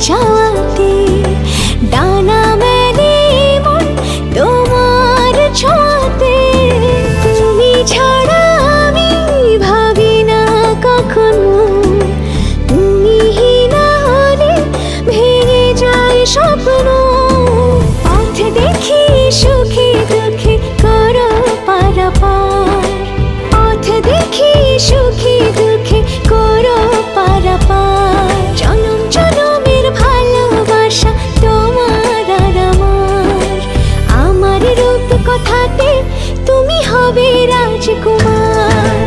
চাওয়াতে ডানা মেলে মন তোমার ছোঁয়াতে। তুমি ছাড়া আমি ভাবি না কখনো, তুমি না হলে ভেঙে যায় স্বপ্ন। পথ দেখি সুখে দুঃখে করো পারাপার, পথ দেখি সুখে দুঃখে করো পারাপার। জনম জনমের ভালোবাসা তোমার আর আমার রূপ কথাতে তুমি হবে রাজকুমার।